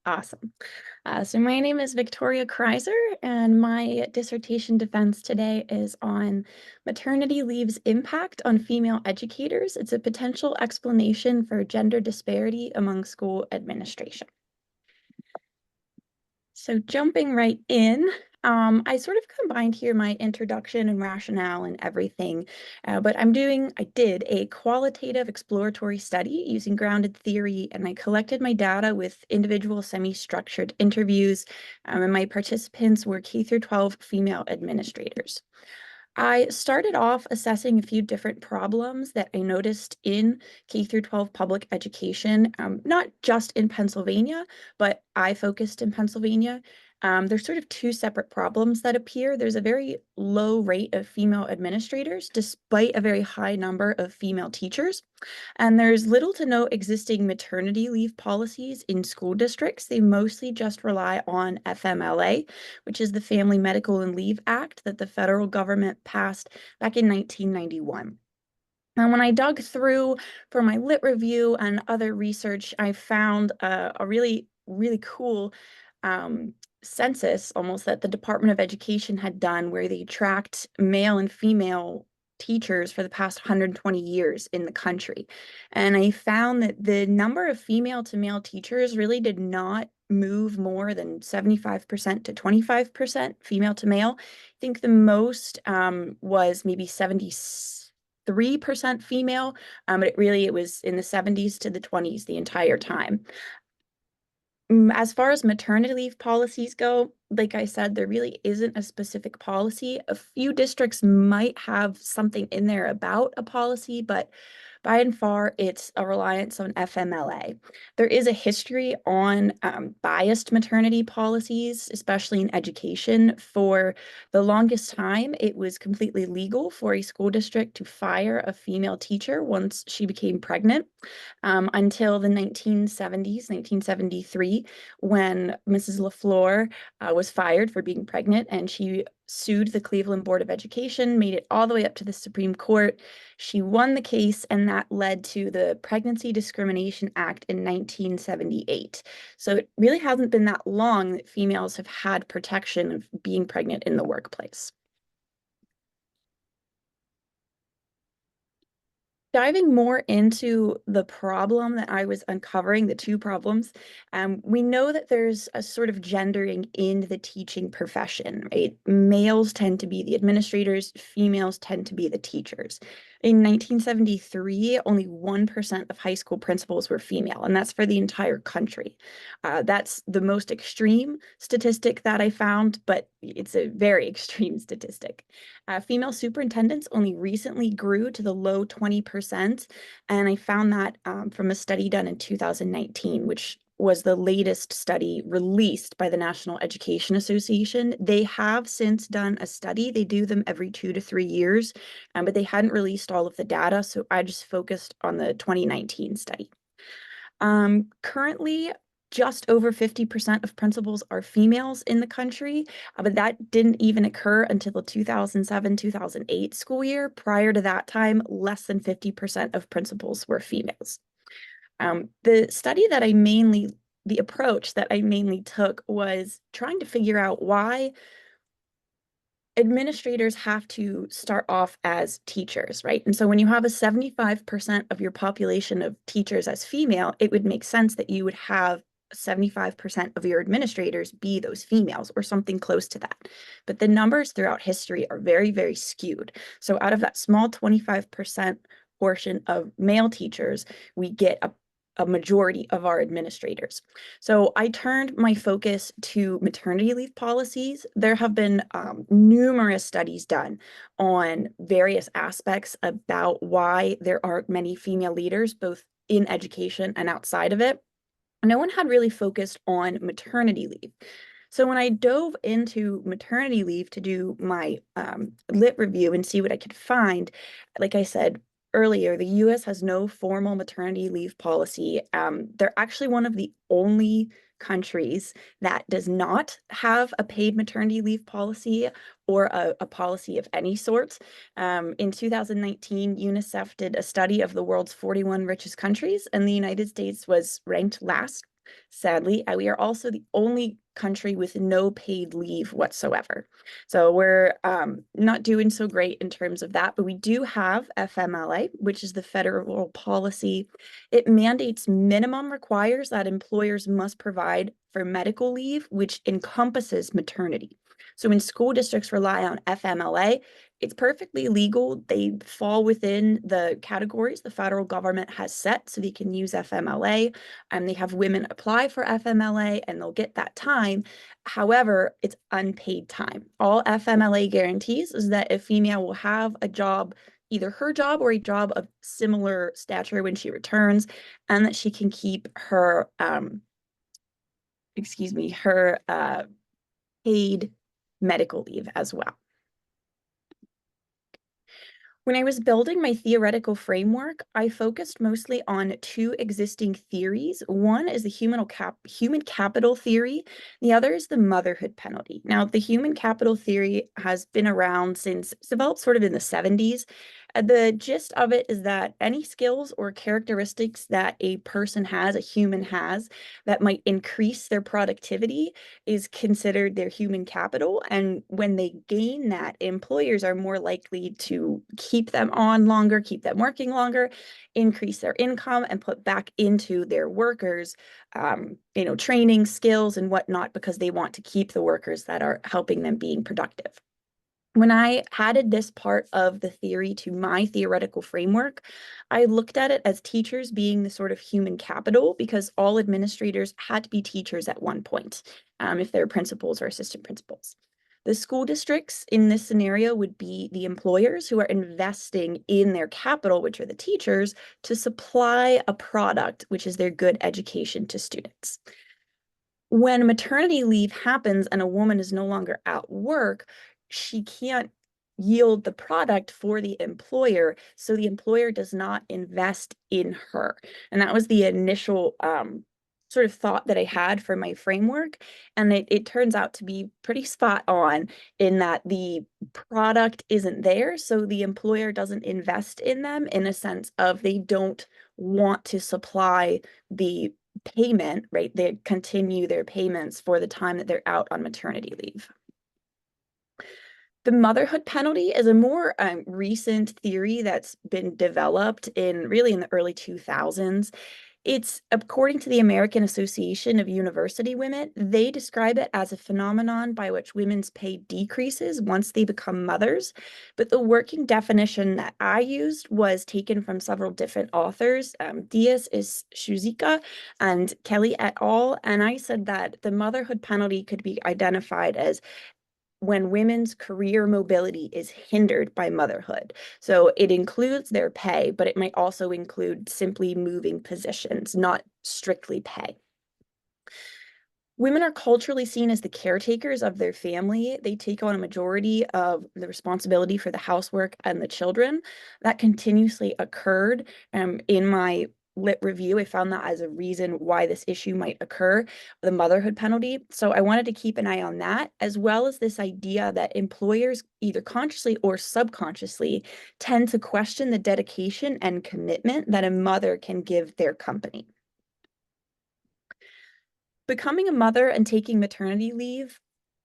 Awesome. So my name is Victoria Kreysar, and my dissertation defense today is on maternity leave's impact on female educators. It's a potential explanation for gender disparity among school administration. So jumping right in, I sort of combined here my introduction and rationale and everything, but I did a qualitative exploratory study using grounded theory, and I collected my data with individual semi-structured interviews, and my participants were K through 12 female administrators. I started off assessing a few different problems that I noticed in K through 12 public education, not just in Pennsylvania, but I focused in Pennsylvania. There's sort of two separate problems that appear. There's a very low rate of female administrators, despite a very high number of female teachers. And there's little to no existing maternity leave policies in school districts. They mostly just rely on FMLA, which is the Family Medical and Leave Act that the federal government passed back in 1991. And when I dug through for my lit review and other research, I found a really, really cool census almost that the Department of Education had done where they tracked male and female teachers for the past 120 years in the country. And I found that the number of female to male teachers really did not move more than 75% to 25% female to male. I think the most was maybe 73% female, but it was in the 70s to the 20s the entire time. As far as maternity leave policies go, like I said, there really isn't a specific policy. A few districts might have something in there about a policy, but by and far, it's a reliance on FMLA. There is a history on biased maternity policies, especially in education. For the longest time, it was completely legal for a school district to fire a female teacher once she became pregnant, until the 1970s, 1973, when Mrs. LaFleur was fired for being pregnant, and she sued the Cleveland Board of Education, made it all the way up to the Supreme Court. She won the case, and that led to the Pregnancy Discrimination Act in 1978. So it really hasn't been that long that females have had protection of being pregnant in the workplace. Diving more into the problem that I was uncovering, the two problems, we know that there's a sort of gendering in the teaching profession, right? Males tend to be the administrators, females tend to be the teachers. In 1973, only 1% of high school principals were female, and that's for the entire country. That's the most extreme statistic that I found, but it's a very extreme statistic. Female superintendents only recently grew to the low 20%, and I found that from a study done in 2019, which was the latest study released by the National Education Association. They have since done a study. They do them every 2 to 3 years, but they hadn't released all of the data, so I just focused on the 2019 study. Currently, just over 50% of principals are females in the country, but that didn't even occur until the 2007-2008 school year. Prior to that time, less than 50% of principals were females. The approach that I mainly took was trying to figure out why administrators have to start off as teachers, right? And so when you have a 75% of your population of teachers as female, it would make sense that you would have 75% of your administrators be those females or something close to that. But the numbers throughout history are very, very skewed. So out of that small 25% portion of male teachers, we get a majority of our administrators. So I turned my focus to maternity leave policies. There have been numerous studies done on various aspects about why there aren't many female leaders, both in education and outside of it. No one had really focused on maternity leave. So when I dove into maternity leave to do my lit review and see what I could find, like I said earlier, the US has no formal maternity leave policy. They're actually one of the only countries that does not have a paid maternity leave policy or a policy of any sort. In 2019, UNICEF did a study of the world's 41 richest countries, and the United States was ranked last. sadly. We are also the only country with no paid leave whatsoever. So we're not doing so great in terms of that, but we do have FMLA, which is the federal policy. It mandates minimum requires that employers must provide for medical leave, which encompasses maternity. So when school districts rely on FMLA, it's perfectly legal. They fall within the categories the federal government has set so they can use FMLA. And they have women apply for FMLA and they'll get that time. However, it's unpaid time. All FMLA guarantees is that a female will have a job, either her job or a job of similar stature when she returns, and that she can keep her, her paid medical leave as well. When I was building my theoretical framework, I focused mostly on two existing theories. One is the human capital theory. The other is the motherhood penalty. Now, the human capital theory has been around since it's developed sort of in the 70s. The gist of it is that any skills or characteristics that a person has, a human has, that might increase their productivity is considered their human capital. And when they gain that, employers are more likely to keep them on longer, keep them working longer, increase their income, and put back into their workers, training, skills, and whatnot, because they want to keep the workers that are helping them being productive. When I added this part of the theory to my theoretical framework, I looked at it as teachers being the sort of human capital because all administrators had to be teachers at one point, if they're principals or assistant principals. The school districts in this scenario would be the employers who are investing in their capital, which are the teachers, to supply a product, which is their good education to students. When maternity leave happens and a woman is no longer at work, she can't yield the product for the employer, so the employer does not invest in her. And that was the initial sort of thought that I had for my framework. And it turns out to be pretty spot on in that the product isn't there, so the employer doesn't invest in them in a sense of they don't want to supply the payment, right? They continue their payments for the time that they're out on maternity leave. The motherhood penalty is a more recent theory that's been developed in the early 2000s. It's according to the American Association of University Women, they describe it as a phenomenon by which women's pay decreases once they become mothers. But the working definition that I used was taken from several different authors, Diaz is Shuzika and Kelly et al. And I said that the motherhood penalty could be identified as when women's career mobility is hindered by motherhood. So it includes their pay, but it might also include simply moving positions, not strictly pay. Women are culturally seen as the caretakers of their family. They take on a majority of the responsibility for the housework and the children. That continuously occurred in my lit review. I found that as a reason why this issue might occur, the motherhood penalty. So I wanted to keep an eye on that, as well as this idea that employers, either consciously or subconsciously, tend to question the dedication and commitment that a mother can give their company. Becoming a mother and taking maternity leave,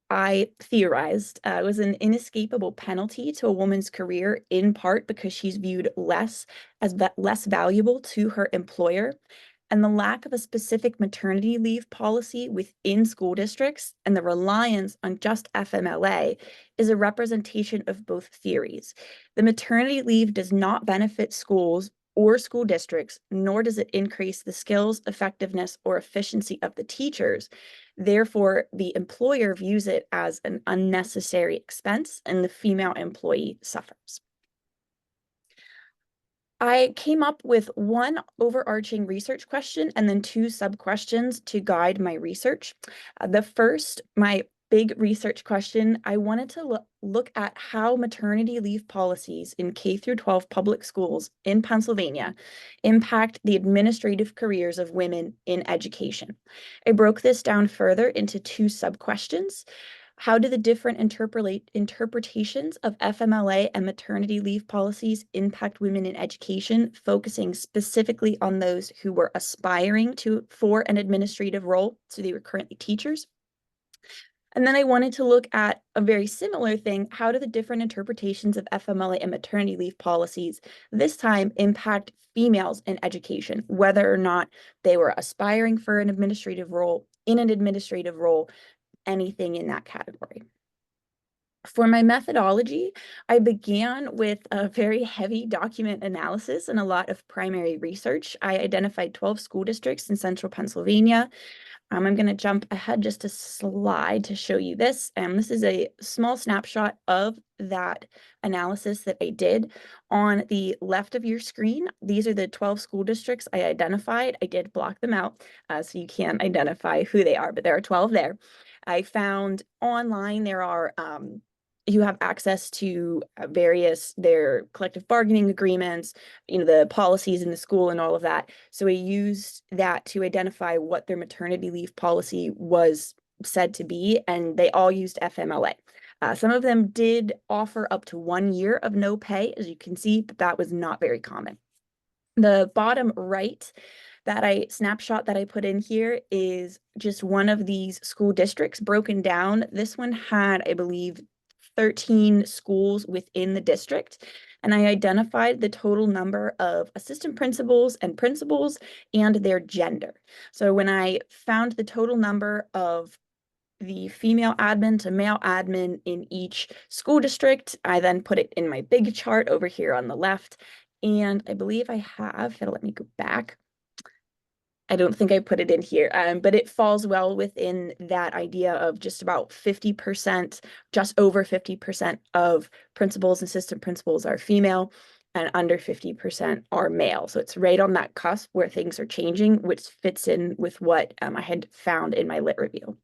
I theorized, was an inescapable penalty to a woman's career, in part because she's viewed less valuable to her employer. And the lack of a specific maternity leave policy within school districts and the reliance on just FMLA is a representation of both theories. The maternity leave does not benefit schools or school districts, nor does it increase the skills, effectiveness, or efficiency of the teachers. Therefore, the employer views it as an unnecessary expense, and the female employee suffers. I came up with one overarching research question and then two sub-questions to guide my research. The first, my big research question, I wanted to look at how maternity leave policies in K through 12 public schools in Pennsylvania impact the administrative careers of women in education. I broke this down further into two sub-questions. How do the different interpretations of FMLA and maternity leave policies impact women in education, focusing specifically on those who were aspiring for an administrative role, so they were currently teachers? And then I wanted to look at a very similar thing. How do the different interpretations of FMLA and maternity leave policies this time impact females in education, whether or not they were aspiring for an administrative role, in an administrative role, anything in that category? For my methodology, I began with a very heavy document analysis and a lot of primary research. I identified 12 school districts in central Pennsylvania. I'm going to jump ahead just a slide to show you this. This is a small snapshot of that analysis that I did. On the left of your screen, these are the 12 school districts I identified. I did block them out so you can't identify who they are, but there are 12 there. I found online there are you have access to various their collective bargaining agreements, the policies in the school and all of that. So I used that to identify what their maternity leave policy was said to be, and they all used FMLA. Some of them did offer up to 1 year of no pay, as you can see, but that was not very common. The bottom right snapshot that I put in here is just one of these school districts broken down. This one had, I believe, 13 schools within the district, and I identified the total number of assistant principals and principals and their gender. So when I found the total number of the female admin to male admin in each school district, I then put it in my big chart over here on the left. And I believe I have, it'll let me go back. I don't think I put it in here, but it falls well within that idea of just about 50%, just over 50% of principals and assistant principals are female and under 50% are male. So it's right on that cusp where things are changing, which fits in with what I had found in my lit review.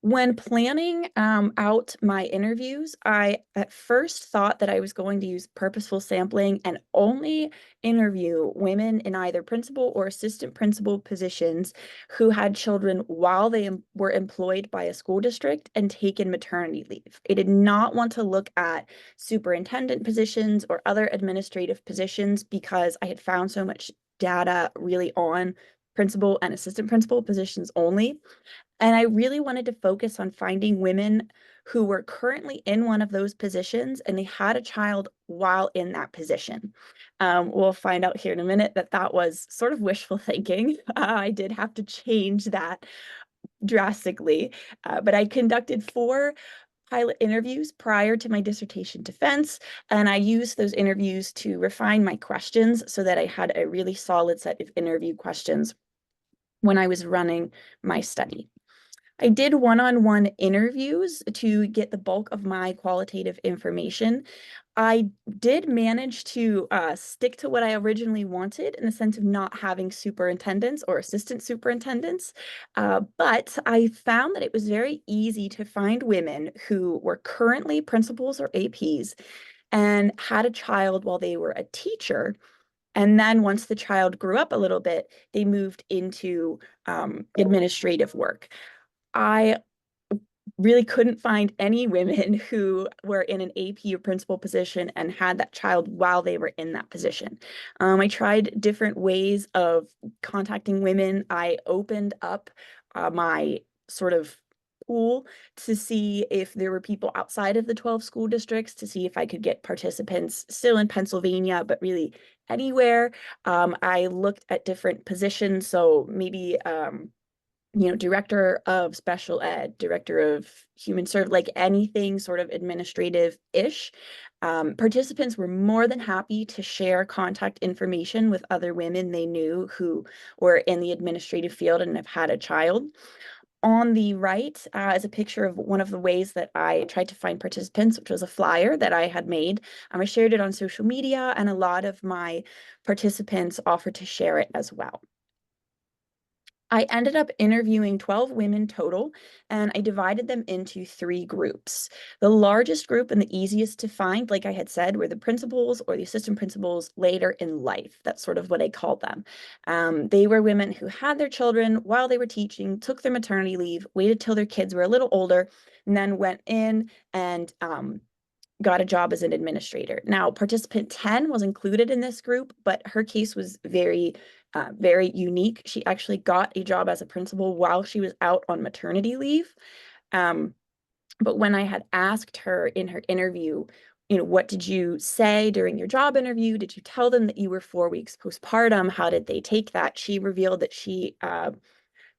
When planning out my interviews, I at first thought that I was going to use purposeful sampling and only interview women in either principal or assistant principal positions who had children while they were employed by a school district and taken maternity leave. I did not want to look at superintendent positions or other administrative positions because I had found so much data really on principal and assistant principal positions only. And I really wanted to focus on finding women who were currently in one of those positions and they had a child while in that position. We'll find out here in a minute that that was sort of wishful thinking. I did have to change that drastically, but I conducted 4 pilot interviews prior to my dissertation defense, and I used those interviews to refine my questions so that I had a really solid set of interview questions when I was running my study. I did one-on-one interviews to get the bulk of my qualitative information. I did manage to stick to what I originally wanted in the sense of not having superintendents or assistant superintendents, but I found that it was very easy to find women who were currently principals or APs and had a child while they were a teacher. And then once the child grew up a little bit, they moved into administrative work. I really couldn't find any women who were in an AP or principal position and had that child while they were in that position. I tried different ways of contacting women. I opened up my sort of pool to see if there were people outside of the 12 school districts, to see if I could get participants still in Pennsylvania, but really anywhere. I looked at different positions, so maybe director of special ed, director of human service, like anything sort of administrative-ish. Participants were more than happy to share contact information with other women they knew who were in the administrative field and have had a child. On the right is a picture of one of the ways that I tried to find participants, which was a flyer that I had made. I shared it on social media, and a lot of my participants offered to share it as well. I ended up interviewing 12 women total, and I divided them into three groups. The largest group and the easiest to find, like I had said, were the principals or the assistant principals later in life. That's sort of what I called them. They were women who had their children while they were teaching, took their maternity leave, waited till their kids were a little older, and then went in and got a job as an administrator. Now, participant 10 was included in this group, but her case was very unique. She actually got a job as a principal while she was out on maternity leave. Um, but when I had asked her in her interview, what did you say during your job interview? Did you tell them that you were 4 weeks postpartum? How did they take that? She revealed that she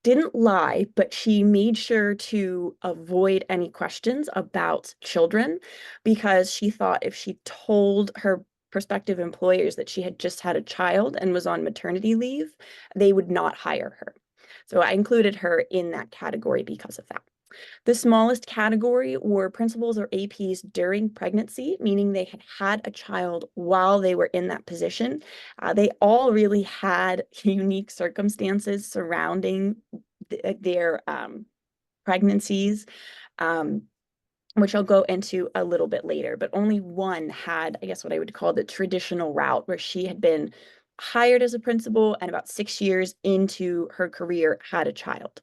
didn't lie, but she made sure to avoid any questions about children because she thought if she told her prospective employers that she had just had a child and was on maternity leave, they would not hire her. So I included her in that category because of that. The smallest category were principals or APs during pregnancy, meaning they had had a child while they were in that position. They all really had unique circumstances surrounding their pregnancies, um, which I'll go into a little bit later. But only one had, I guess, what I would call the traditional route, where she had been hired as a principal and about 6 years into her career had a child.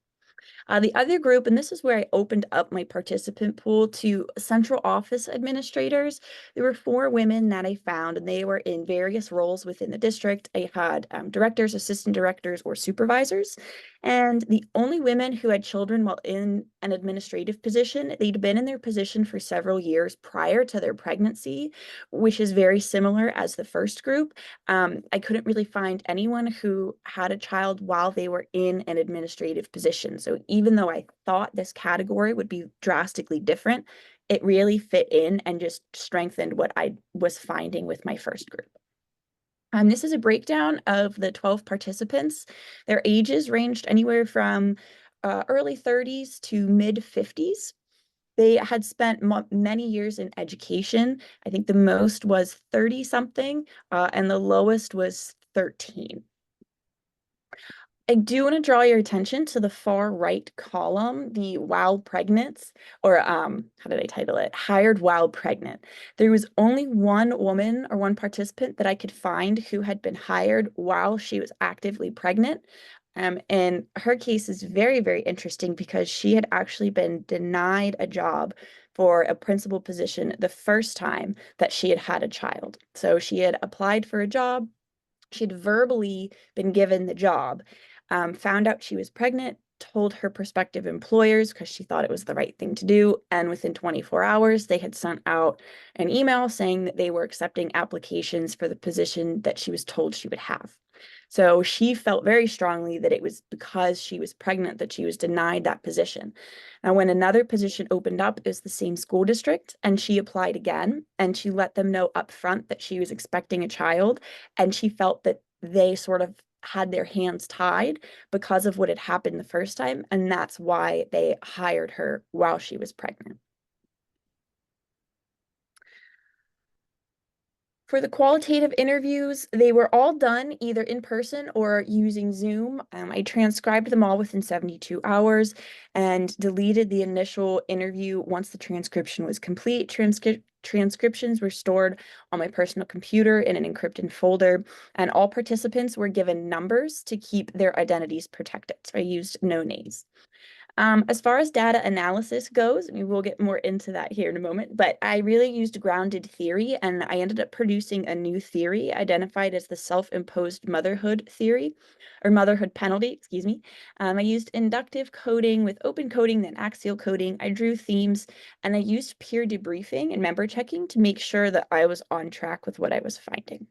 The other group, and this is where I opened up my participant pool to central office administrators. There were four women that I found, and they were in various roles within the district. I had directors, assistant directors, or supervisors. And the only women who had children while in an administrative position, they'd been in their position for several years prior to their pregnancy, which is very similar as the first group. I couldn't really find anyone who had a child while they were in an administrative position. So even though I thought this category would be drastically different, it really fit in and just strengthened what I was finding with my first group. This is a breakdown of the 12 participants. Their ages ranged anywhere from early 30s to mid 50s. They had spent many years in education. I think the most was 30 something, and the lowest was 13. I do want to draw your attention to the far right column, the while pregnant, or how did I title it? Hired while pregnant. There was only one woman or one participant that I could find who had been hired while she was actively pregnant. And her case is very, very interesting because she had actually been denied a job for a principal position the first time that she had had a child. So she had applied for a job. She'd verbally been given the job, found out she was pregnant, told her prospective employers because she thought it was the right thing to do. And within 24 hours, they had sent out an email saying that they were accepting applications for the position that she was told she would have. So she felt very strongly that it was because she was pregnant that she was denied that position. Now, when another position opened up, it was the same school district, and she applied again, and she let them know up front that she was expecting a child, and she felt that they sort of had their hands tied because of what had happened the first time, and that's why they hired her while she was pregnant. For the qualitative interviews, they were all done either in person or using Zoom. I transcribed them all within 72 hours and deleted the initial interview once the transcription was complete. Transcriptions were stored on my personal computer in an encrypted folder, and all participants were given numbers to keep their identities protected. So I used no names. As far as data analysis goes, we will get more into that here in a moment, but I really used grounded theory, and I ended up producing a new theory identified as the self-imposed motherhood theory, or motherhood penalty, excuse me. I used inductive coding with open coding, then axial coding. I drew themes, and I used peer debriefing and member checking to make sure that I was on track with what I was finding.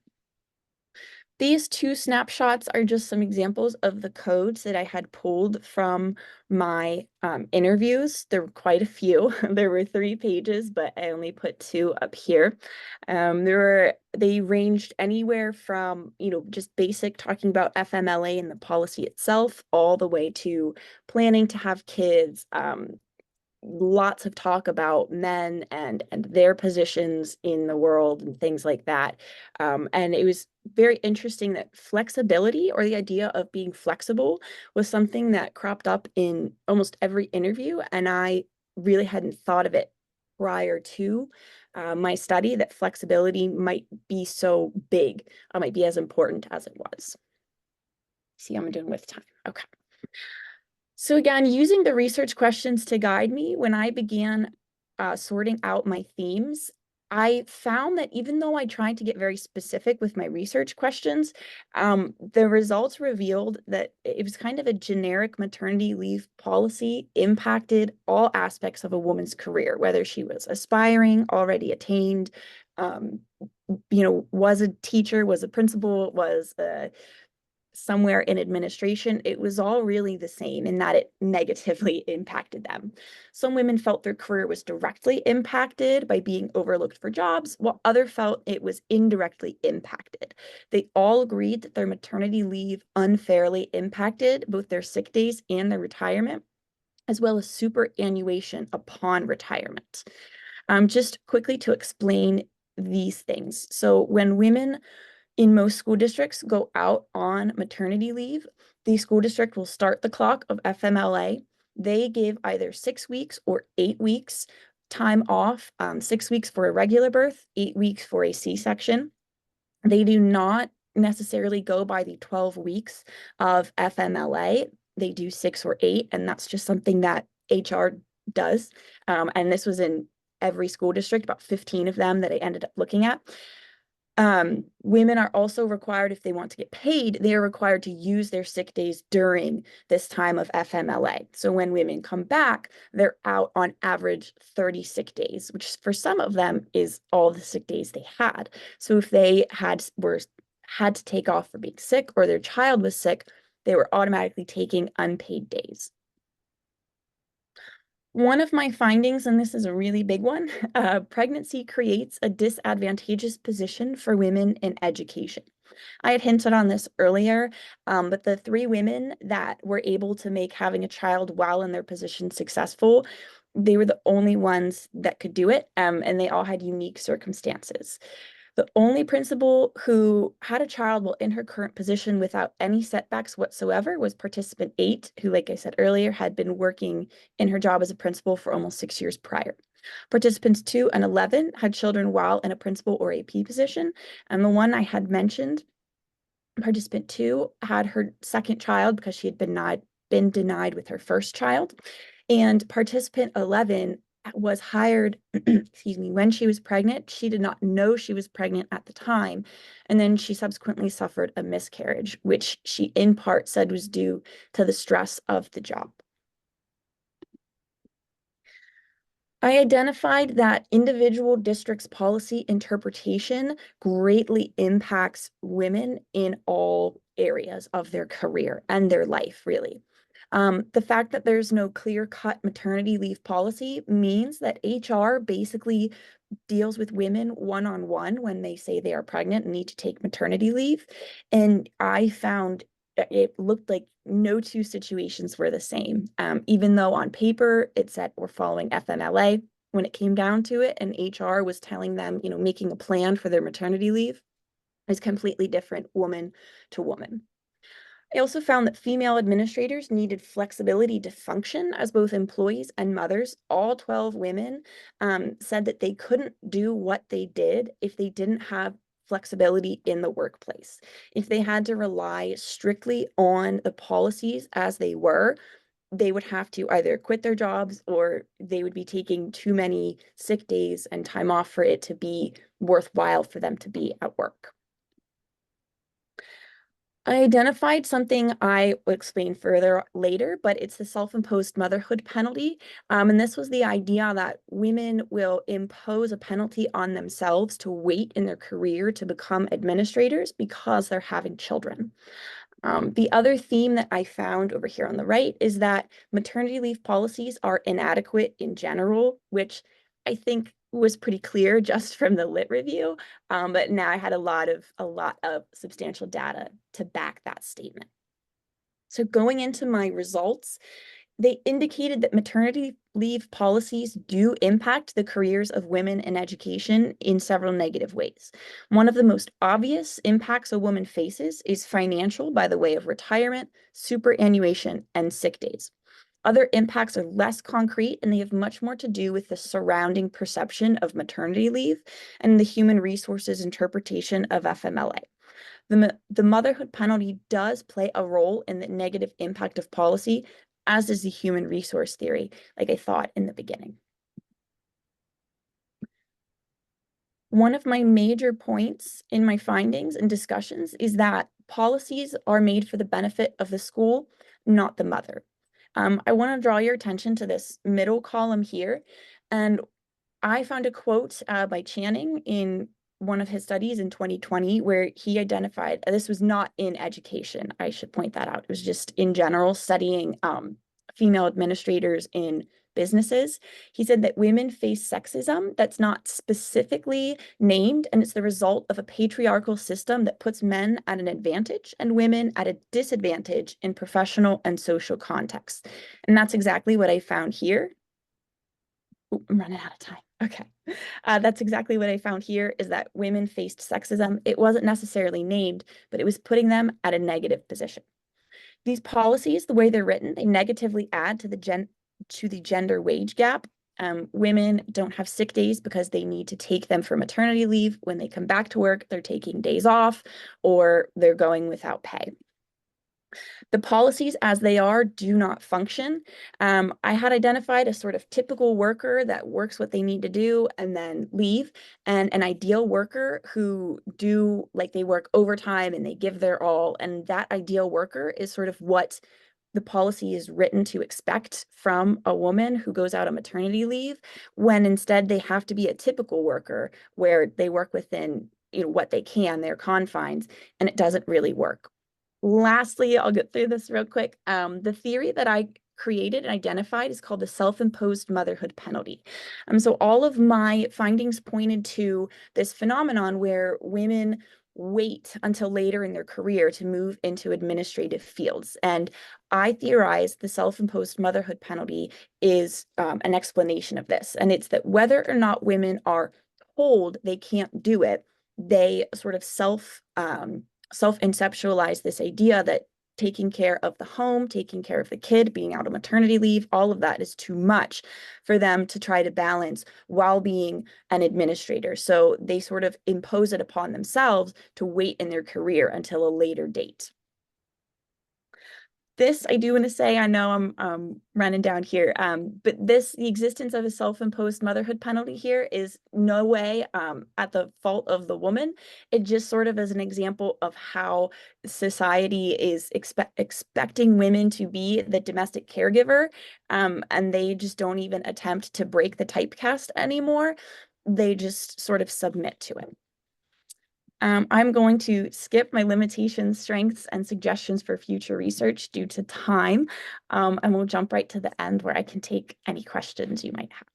These two snapshots are just some examples of the codes that I had pulled from my interviews. There were quite a few. There were 3 pages, but I only put 2 up here. They ranged anywhere from, just basic talking about FMLA and the policy itself, all the way to planning to have kids, lots of talk about men and their positions in the world and things like that. And it was very interesting that flexibility, or the idea of being flexible, was something that cropped up in almost every interview. And I really hadn't thought of it prior to my study, that flexibility might be so big, might be as important as it was. See how I'm doing with time. Okay. So again, using the research questions to guide me, when I began sorting out my themes, I found that even though I tried to get very specific with my research questions, the results revealed that it was kind of a generic maternity leave policy impacted all aspects of a woman's career, whether she was aspiring, already attained, um, was a teacher, was a principal, was a somewhere in administration. It was all really the same in that it negatively impacted them. Some women felt their career was directly impacted by being overlooked for jobs, while others felt it was indirectly impacted. They all agreed that their maternity leave unfairly impacted both their sick days and their retirement, as well as superannuation upon retirement. Just quickly to explain these things. So when women in most school districts go out on maternity leave, the school district will start the clock of FMLA. They give either 6 weeks or 8 weeks time off, 6 weeks for a regular birth, 8 weeks for a C-section. They do not necessarily go by the 12 weeks of FMLA. They do 6 or 8, and that's just something that HR does. And this was in every school district, about 15 of them that I ended up looking at. Women are also required, if they want to get paid, they are required to use their sick days during this time of FMLA. So when women come back, they're out on average 30 sick days, which for some of them is all the sick days they had. So if they had to take off for being sick, or their child was sick, they were automatically taking unpaid days. One of my findings, and this is a really big one, pregnancy creates a disadvantageous position for women in education. I had hinted on this earlier, but the 3 women that were able to make having a child while in their position successful, they were the only ones that could do it, and they all had unique circumstances. The only principal who had a child while in her current position without any setbacks whatsoever was participant 8, who, like I said earlier, had been working in her job as a principal for almost 6 years prior. Participants 2 and 11 had children while in a principal or AP position, and the one I had mentioned, participant 2, had her second child because she had been denied with her first child. And participant 11 was hired, excuse me, when she was pregnant. She did not know she was pregnant at the time. And then she subsequently suffered a miscarriage, which she in part said was due to the stress of the job. I identified that individual districts' policy interpretation greatly impacts women in all areas of their career and their life, really. The fact that there's no clear-cut maternity leave policy means that HR basically deals with women one-on-one when they say they are pregnant and need to take maternity leave. And I found it looked like no two situations were the same. Even though on paper it said we're following FMLA, when it came down to it and HR was telling them, making a plan for their maternity leave, is completely different woman to woman. I also found that female administrators needed flexibility to function as both employees and mothers. All 12 women said that they couldn't do what they did if they didn't have flexibility in the workplace. If they had to rely strictly on the policies as they were, they would have to either quit their jobs or they would be taking too many sick days and time off for it to be worthwhile for them to be at work. I identified something I will explain further later, but it's the self-imposed motherhood penalty. And this was the idea that women will impose a penalty on themselves to wait in their career to become administrators because they're having children. The other theme that I found over here on the right is that maternity leave policies are inadequate in general, which I think was pretty clear just from the lit review. But now I had a lot of substantial data to back that statement. So going into my results, They indicated that maternity leave policies do impact the careers of women in education in several negative ways. One of the most obvious impacts a woman faces is financial by the way of retirement, superannuation, and sick days. Other impacts are less concrete and they have much more to do with the surrounding perception of maternity leave and the human resources interpretation of FMLA. The motherhood penalty does play a role in the negative impact of policy, as does the human resource theory, like I thought in the beginning. One of my major points in my findings and discussions is that policies are made for the benefit of the school, not the mother. I want to draw your attention to this middle column here. And I found a quote by Channing in one of his studies in 2020 where he identified, this was not in education, I should point that out. It was just in general studying female administrators in businesses. He said that women face sexism that's not specifically named, and it's the result of a patriarchal system that puts men at an advantage and women at a disadvantage in professional and social contexts. And that's exactly what I found here. Ooh, I'm running out of time. Okay. That's exactly what I found here is that women faced sexism. It wasn't necessarily named, but it was putting them at a negative position. These policies, the way they're written, they negatively add to the gender wage gap. Women don't have sick days because they need to take them for maternity leave. When they come back to work, they're taking days off or they're going without pay. The policies as they are do not function. I had identified a sort of typical worker that works what they need to do and then leave, and an ideal worker who do like they work overtime and they give their all. And that ideal worker is sort of what the policy is written to expect from a woman who goes out on maternity leave, when instead they have to be a typical worker where they work within what they can, their confines, and it doesn't really work. Lastly, I'll get through this real quick. The theory that I created and identified is called the self-imposed motherhood penalty. So all of my findings pointed to this phenomenon where women wait until later in their career to move into administrative fields. And I theorize the self-imposed motherhood penalty is an explanation of this. And it's that whether or not women are told they can't do it, they sort of self-conceptualize this idea that taking care of the home, taking care of the kid, being out on maternity leave, all of that is too much for them to try to balance while being an administrator. So they sort of impose it upon themselves to wait in their career until a later date. This I do want to say, I know I'm running down here, but the existence of a self-imposed motherhood penalty here is no way at the fault of the woman. It just sort of is an example of how society is expecting women to be the domestic caregiver, and they just don't even attempt to break the typecast anymore. They just sort of submit to it. I'm going to skip my limitations, strengths, and suggestions for future research due to time, and we'll jump right to the end where I can take any questions you might have.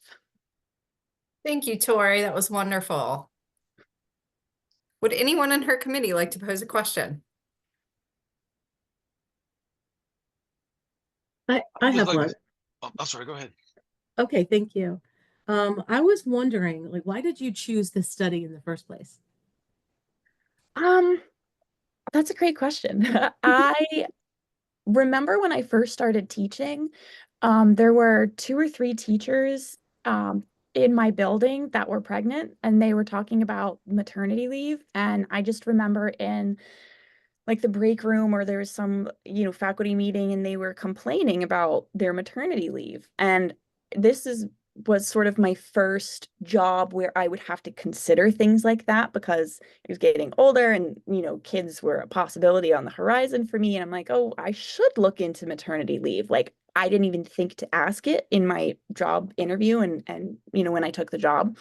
Thank you, Tori. That was wonderful. Would anyone on her committee like to pose a question? I have one. Oh, I'm sorry, go ahead. Okay, thank you. I was wondering, like, why did you choose this study in the first place? That's a great question. I remember when I first started teaching, there were 2 or 3 teachers in my building that were pregnant, and they were talking about maternity leave. And I just remember in like the break room or there was some, faculty meeting and they were complaining about their maternity leave. And this was sort of my first job where I would have to consider things like that because I was getting older and, kids were a possibility on the horizon for me. And I'm like, oh, I should look into maternity leave. Like I didn't even think to ask it in my job interview and when I took the job.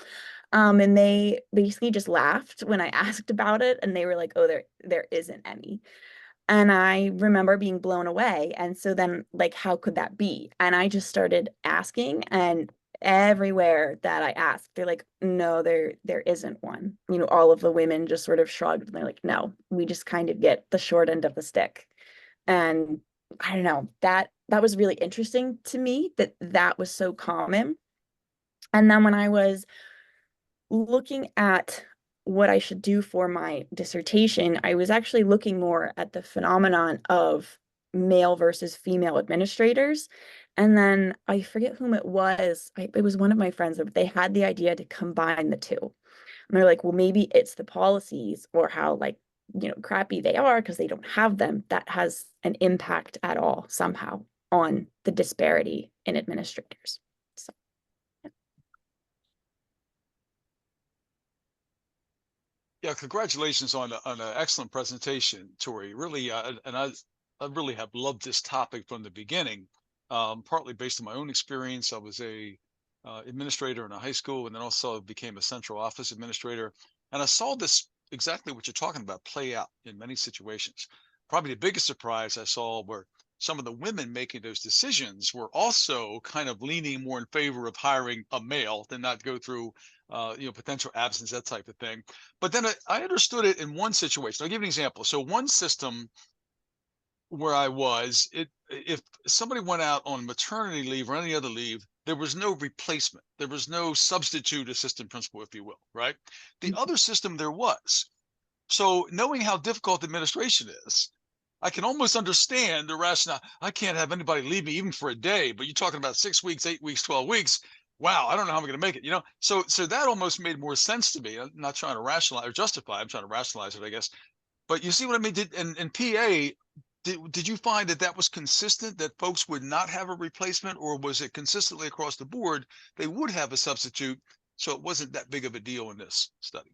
And they basically just laughed when I asked about it, and they were like, "Oh, there isn't any." And I remember being blown away. And so then, like, how could that be? And I just started asking, and everywhere that I asked, they're like, "No, there isn't one." All of the women just sort of shrugged, and they're like, "No, we just kind of get the short end of the stick." And I don't know, that that was really interesting to me that that was so common. And then when I was looking at what I should do for my dissertation, I was actually looking more at the phenomenon of male versus female administrators. And then I forget whom it was. It was one of my friends that they had the idea to combine the two. And they're like, well, maybe it's the policies or how like, crappy they are because they don't have them that has an impact at all somehow on the disparity in administrators. So, Yeah, congratulations on an excellent presentation, Tori. Really, I really have loved this topic from the beginning. Partly based on my own experience, I was a administrator in a high school, and then also became a central office administrator. And I saw this exactly what you're talking about play out in many situations. Probably the biggest surprise I saw were some of the women making those decisions were also kind of leaning more in favor of hiring a male than not go through potential absence, that type of thing. But then I understood it in one situation. I'll give you an example. So one system where I was, if somebody went out on maternity leave or any other leave, there was no replacement. There was no substitute assistant principal, if you will, right? The other system there was. So knowing how difficult administration is, I can almost understand the rationale. I can't have anybody leave me even for a day, but you're talking about 6 weeks, 8 weeks, 12 weeks. Wow, I don't know how I'm going to make it, So that almost made more sense to me. I'm not trying to rationalize or justify. I'm trying to rationalize it, I guess. But you see what I mean? In PA, did you find that was consistent, that folks would not have a replacement, or was it consistently across the board they would have a substitute, so it wasn't that big of a deal in this study?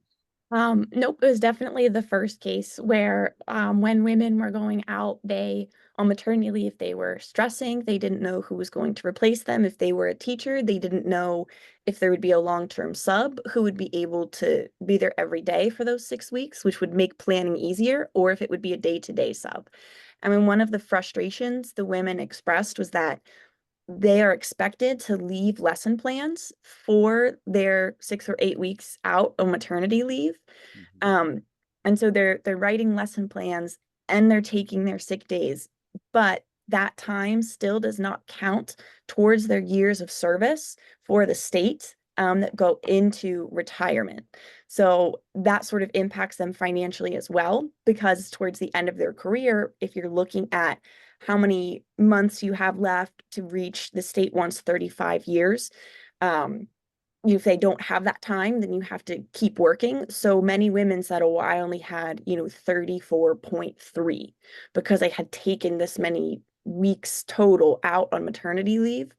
Nope, it was definitely the first case where when women were going out, they on maternity leave, they were stressing. They didn't know who was going to replace them. If they were a teacher, they didn't know if there would be a long-term sub who would be able to be there every day for those 6 weeks, which would make planning easier, or if it would be a day-to-day sub. I mean, one of the frustrations the women expressed was that they are expected to leave lesson plans for their 6 or 8 weeks out on maternity leave. Mm-hmm. Um, and so they're writing lesson plans and they're taking their sick days, but that time still does not count towards their years of service for the state that go into retirement. So that sort of impacts them financially as well, because towards the end of their career, if you're looking at how many months you have left to reach the state wants 35 years. If they don't have that time, then you have to keep working. So many women said, oh, I only had, 34.3 because I had taken this many weeks total out on maternity leave.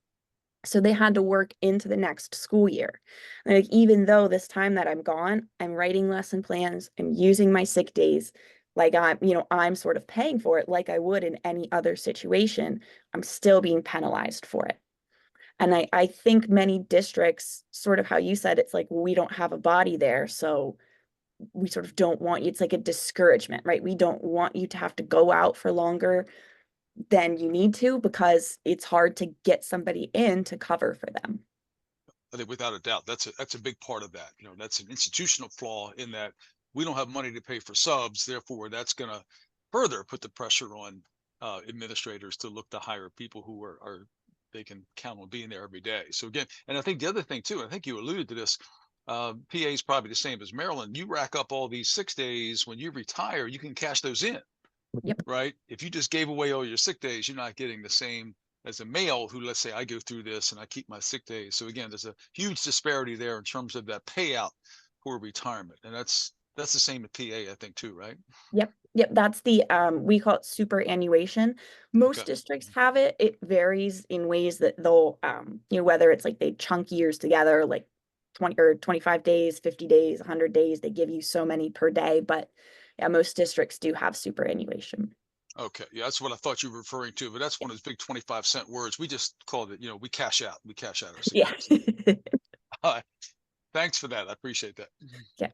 So they had to work into the next school year. Like, even though this time that I'm gone, I'm writing lesson plans, I'm using my sick days, like I'm sort of paying for it like I would in any other situation. I'm still being penalized for it. And I think many districts, sort of how you said, it's like, well, we don't have a body there. So we sort of don't want you, it's like a discouragement, right? We don't want you to have to go out for longer than you need to because it's hard to get somebody in to cover for them. I think without a doubt, that's a big part of that. That's an institutional flaw in that we don't have money to pay for subs. Therefore, that's going to further put the pressure on administrators to look to hire people who are they can count on being there every day. So again, and I think the other thing too, I think you alluded to this. PA is probably the same as Maryland. You rack up all these 6 days when you retire, you can cash those in. Yep. Right? If you just gave away all your sick days, you're not getting the same as a male who, let's say, I go through this and I keep my sick days. So again, there's a huge disparity there in terms of that payout for retirement, and that's the same at PA, I think, too, right? Yep. Yep. That's the we call it superannuation. Most Okay. districts have it. It varies in ways that they'll whether it's like they chunk years together, like 20 or 25 days, 50 days, 100 days, they give you so many per day. But yeah, most districts do have superannuation. Okay, yeah, that's what I thought you were referring to, but that's one of those big 25-cent words. We just called it, we cash out. We cash out our sick Yeah. days. Thanks for that. I appreciate that. Yeah.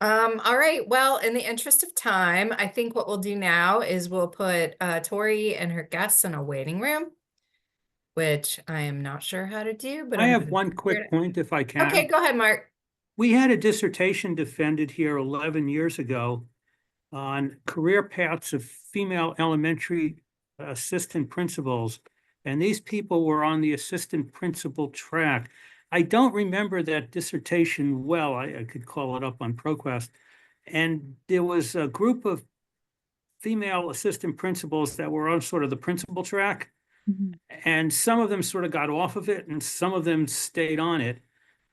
All right. Well, in the interest of time, I think what we'll do now is we'll put Tori and her guests in a waiting room, which I am not sure how to do, but I I'm have gonna one figure quick it out. point if I Okay, can. go ahead, Mark. We had a dissertation defended here 11 years ago on career paths of female elementary assistant principals. And these people were on the assistant principal track. I don't remember that dissertation well. I could call it up on ProQuest. And there was a group of female assistant principals that were on sort of the principal track. Mhm. And some of them sort of got off of it and some of them stayed on it.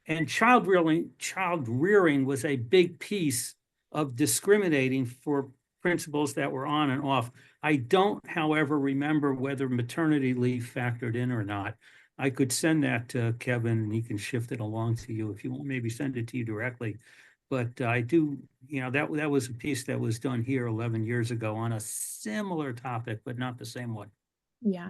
And child rearing was a big piece of discriminating for principals that were on and off. I don't, however, remember whether maternity leave factored in or not. I could send that to Kevin and he can shift it along to you if you want, maybe send it to you directly. But I do, that was a piece that was done here 11 years ago on a similar topic, but not the same one. Yeah.